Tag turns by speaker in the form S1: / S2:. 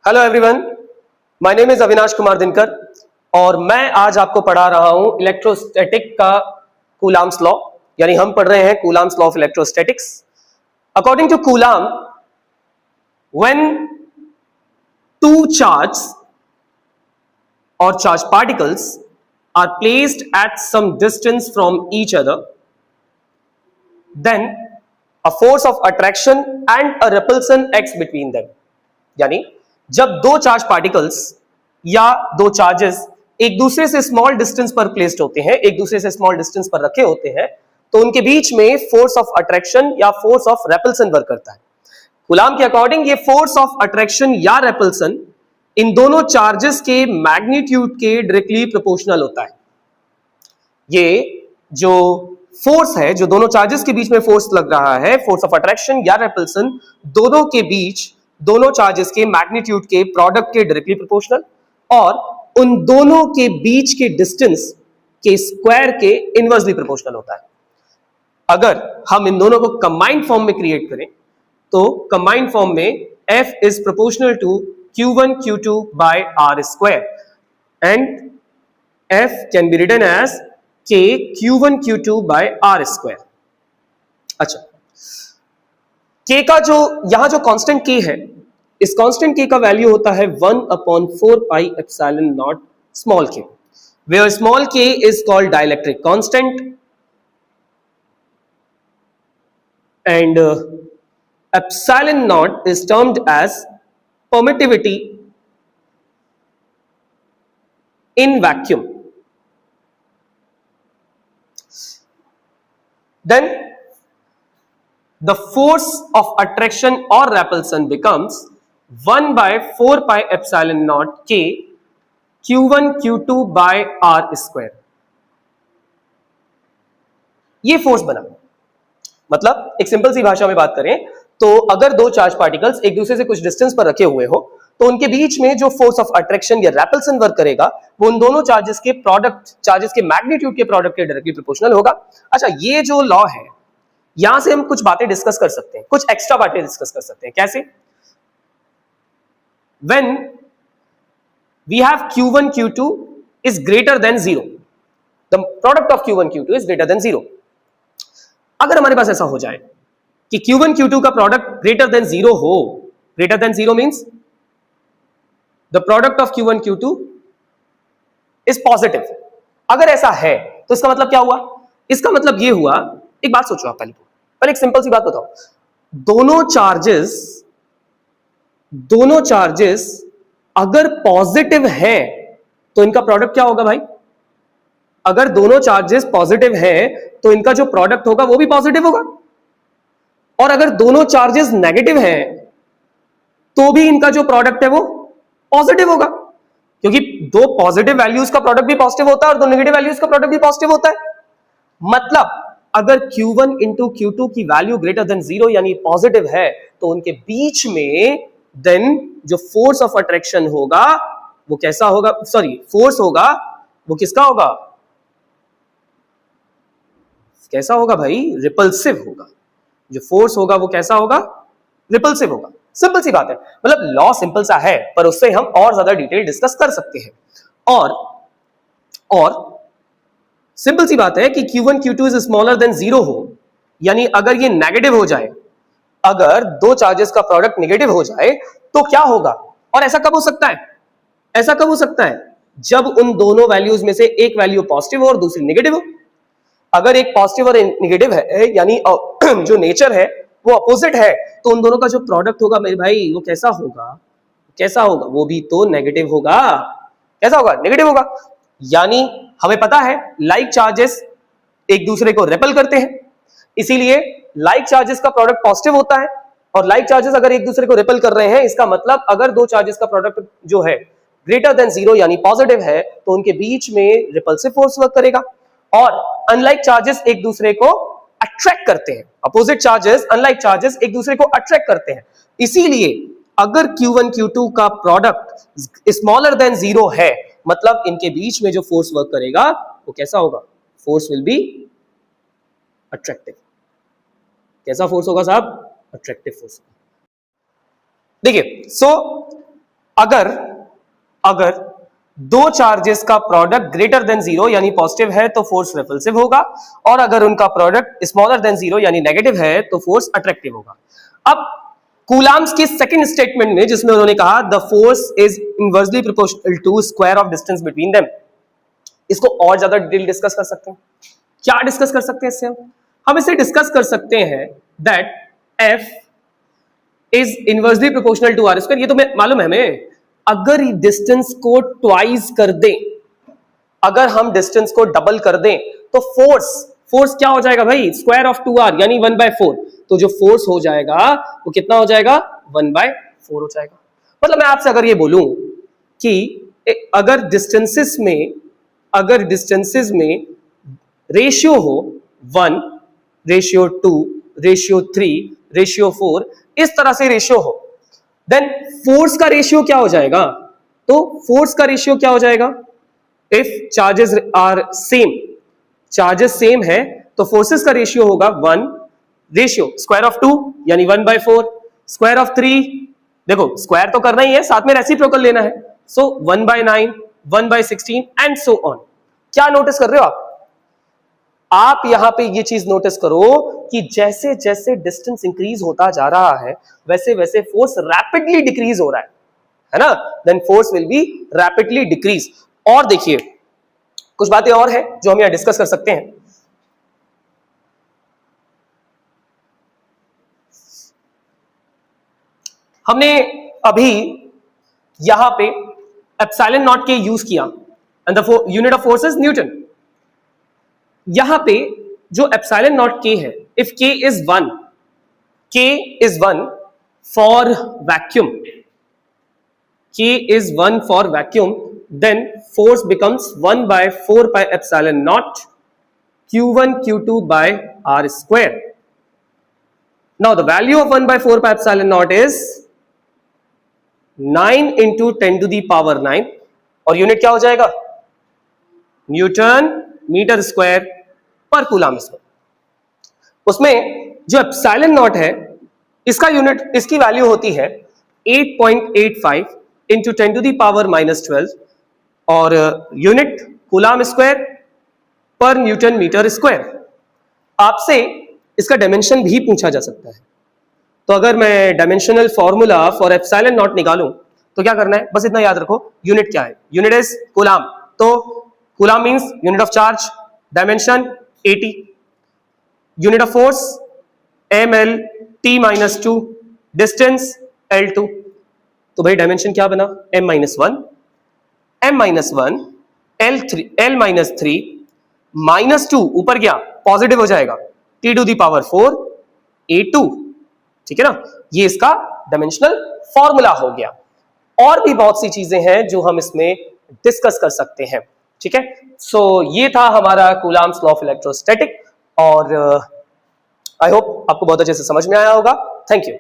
S1: Hello everyone, my name is Avinash Kumar Dinkar और मैं आज आपको पढ़ा रहा हूं इलेक्ट्रोस्टैटिक का कूलाम्स लॉ। यानी हम पढ़ रहे हैं Coulomb's law of electrostatics. According to Coulomb, when two charge और charge particles are placed at some distance from each other, then a force of attraction and a repulsion acts between them। यानी जब दो charge particles या दो charges एक दूसरे से small distance पर प्लेस्ड होते हैं, एक दूसरे से स्मॉल डिस्टेंस पर रखे होते हैं, तो उनके बीच में फोर्स ऑफ अट्रैक्शन या फोर्स ऑफ रेपल्सन वर्क करता है। कूलाम के अकॉर्डिंग ये फोर्स ऑफ अट्रैक्शन या रेपल्सन इन दोनों चार्जेस के मैग्नीट्यूड के डायरेक्टली प्रोपोर्शनल होता है। ये जो फोर्स है, जो दोनों चार्जेस के बीच में फोर्स लग रहा है, फोर्स ऑफ अट्रैक्शन या रेपल्सन, दोनों के बीच, दोनों चार्जेस के मैग्नीट्यूड के प्रोडक्ट के डायरेक्टली प्रोपोर्शनल और उन दोनों के बीच के डिस्टेंस के स्क्वायर के इनवर्सली प्रोपोर्शनल होता है। अगर हम इन दोनों को कंबाइंड फॉर्म में क्रिएट करें तो कंबाइंड फॉर्म में F is proportional to Q1 Q2 by R square and F can be written as K Q1 Q2 by R square। अच्छा, K का जो यहां जो कांस्टेंट K है, इस कांस्टेंट K का वैल्यू होता है 1/4 pi epsilon not small k, where small k is called dielectric constant and epsilon naught is termed as permittivity in vacuum। Then the force of attraction or repulsion becomes 1/4 pi epsilon naught k Q1 Q2 by R square। ये force बना। मतलब एक simple सी भाषा में बात करें तो अगर दो चार्ज पार्टिकल्स एक दूसरे से कुछ डिस्टेंस पर रखे हुए हो तो उनके बीच में जो फोर्स ऑफ अट्रैक्शन या रेपल्सन वर्क करेगा वो उन दोनों चार्जेस के प्रोडक्ट, चार्जेस के मैग्नीट्यूड के प्रोडक्ट के डायरेक्टली प्रोपोर्शनल होगा। अच्छा, ये जो लॉ है, यहां से हम कुछ बातें डिस्कस कर सकते हैं, कुछ एक्स्ट्रा बातें डिस्कस कर सकते हैं। कैसे? When we have Q1 Q2 is greater than 0, the product of Q1 Q2 is greater than 0। अगर हमारे पास ऐसा हो जाए कि Q1 Q2 का प्रोडक्ट ग्रेटर देन 0 हो, greater than 0 means the product of Q1 Q2 is positive. अगर ऐसा है तो इसका मतलब क्या हुआ? इसका मतलब ये हुआ, एक बात सोचो आप पहले एक सिंपल सी बात बताओ। दोनों चार्जेस अगर पॉजिटिव है तो इनका प्रोडक्ट क्या होगा भाई? अगर दोनों चार्जेस पॉजिटिव है तो इनका जो प्रोडक्ट होगा वो भी पॉजिटिव होगा, और अगर दोनों चार्जेस नेगेटिव हैं तो भी इनका जो प्रोडक्ट है वो पॉजिटिव होगा, क्योंकि दो पॉजिटिव वैल्यूज का प्रोडक्ट भी पॉजिटिव होता है और दो नेगेटिव वैल्यूज का प्रोडक्ट भी पॉजिटिव होता है। मतलब अगर Q1 इंटू Q2 की वैल्यू ग्रेटर देन 0 यानी पॉजिटिव है तो उनके बीच में देन जो फोर्स ऑफ अट्रैक्शन होगा वो कैसा होगा? फोर्स होगा वो किसका होगा? कैसा होगा भाई? रिपल्सिव होगा। जो फोर्स होगा वो कैसा होगा? रिपल्सिव होगा। सिंपल सी बात है, मतलब लॉ सिंपल सा है पर उससे हम और ज्यादा डिटेल डिस्कस कर सकते हैं। और सिंपल सी बात है कि Q1 Q2 is smaller than 0 हो, यानी अगर ये नेगेटिव हो जाए, अगर दो चार्जेस का प्रोडक्ट नेगेटिव हो जाए तो क्या होगा? और ऐसा कब हो सकता है? ऐसा कब हो सकता है? जब उन दोनों वैल्यूज में से एक वैल्यू पॉजिटिव हो और दूसरी नेगेटिव हो। अगर एक पॉजिटिव और नेगेटिव है, यानी जो नेचर है वो अपोजिट है, तो उन दोनों का जो प्रोडक्ट होगा मेरे भाई वो कैसा होगा? कैसा होगा? वो भी तो नेगेटिव होगा। कैसा होगा? नेगेटिव होगा। यानी हमें पता है लाइक चार्जेस एक दूसरे को रेपल करते हैं, इसीलिए लाइक चार्जेस का प्रोडक्ट पॉजिटिव होता है, और लाइक चार्जेस अगर एक दूसरे को रेपल कर रहे हैं, इसका मतलब अगर दो चार्जेस का प्रोडक्ट जो है ग्रेटर देन 0 यानी पॉजिटिव है तो उनके बीच में रिपल्सिव फोर्स वर्क करेगा। और अनलाइक चार्जेस एक दूसरे को अट्रैक्ट करते हैं, अपोजिट चार्जेस, अनलाइक चार्जेस एक दूसरे को अट्रैक्ट करते हैं। इसीलिए अगर Q1 Q2 का प्रोडक्ट स्मॉलर देन 0 है, मतलब इनके बीच में जो फोर्स वर्क करेगा वो कैसा होगा? Force will be attractive. कैसा फोर्स होगा साहब? Attractive force. देखिए, सो अगर दो चार्जेस का प्रोडक्ट ग्रेटर देन जीरो यानी पॉजिटिव है तो फोर्स रिपल्सिव होगा, और अगर उनका प्रोडक्ट स्मॉलर देन जीरो यानी नेगेटिव है तो फोर्स अट्रैक्टिव होगा। अब कूलाम्स की सेकंड स्टेटमेंट में जिसमें उन्होंने कहा the force is inversely proportional to square of distance between them, इसको और ज्यादा डिटेल डिस्कस कर सकते हैं। क्या डिस्कस कर सकते हैं इससे? हम इसे डिस्कस कर सकते हैं that F is inversely proportional to R square. ये तो मालूम है हमें, अगर डिस्टेंस को ट्वाइस कर दें, अगर हम डिस्टेंस को डबल कर दें तो फोर्स क्या हो जाएगा भाई? स्क्वायर ऑफ 2r यानी 1/4। तो जो फोर्स हो जाएगा वो कितना हो जाएगा? 1/4 हो जाएगा। मतलब मैं आपसे अगर ये बोलूं कि अगर डिस्टेंसेस में रेशियो हो 1, रेशियो 2, रेशियो 3, रेशियो 4, इस तरह से रेशियो हो, देन फोर्स का रेशियो क्या हो जाएगा? तो फोर्स का रेशियो क्या हो जाएगा? If charges are same, charges same है तो फोर्सेस का रेशियो होगा 1 रेशियो स्क्वायर ऑफ 2 यानी 1/4, स्क्वायर ऑफ 3, देखो स्क्वायर तो करना ही है, साथ में रेसिप्रोकल लेना है, सो 1/9, 1/16 एंड सो ऑन। क्या नोटिस कर रहे हो आप यहां पे ये चीज नोटिस करो कि जैसे जैसे डिस्टेंस इंक्रीज होता जा रहा है वैसे वैसे फोर्स रैपिडली डिक्रीज हो रहा है ना? Then force will be rapidly decrease. और देखिए कुछ बातें और है जो हम यहां डिस्कस कर सकते हैं। हमने अभी यहां पे एप्सिलॉन नॉट के यूज किया and the unit of force is Newton. यहां पे जो एप्सिलॉन नॉट के है, if k is 1 for vacuum, k is 1 for vacuum, then force becomes 1/4 pi epsilon naught q1 q2 by r square. Now the value of 1/4 pi epsilon naught is 9 into 10 to the power 9, और unit क्या हो जाएगा? Newton metre square पर coulomb square. उसमें जो epsilon not है इसका unit, इसकी वैल्यू होती है 8.85 into 10 to the power -12, और यूनिट कूलम स्क्वायर पर न्यूटन मीटर स्क्वायर। आपसे इसका डायमेंशन भी पूछा जा सकता है, तो अगर मैं dimensional formula for epsilon not निकालूं तो क्या करना है? बस इतना याद रखो, यूनिट क्या है? यूनिट इज कूलम, तो coulomb means unit of charge, dimension 80, unit of force ml t-2, distance l2। तो भाई डायमेंशन क्या बना? m-1 l-3 -2 ऊपर गया पॉजिटिव हो जाएगा, t to the power 4 a2, ठीक है ना? ये इसका डायमेंशनल फॉर्मूला हो गया। और भी बहुत सी चीजें हैं जो हम इसमें डिस्कस कर सकते हैं, ठीक है? सो ये था हमारा कूलम्स लॉ ऑफ इलेक्ट्रोस्टैटिक, और आई होप आपको बहुत अच्छे से समझ में आया होगा। Thank you.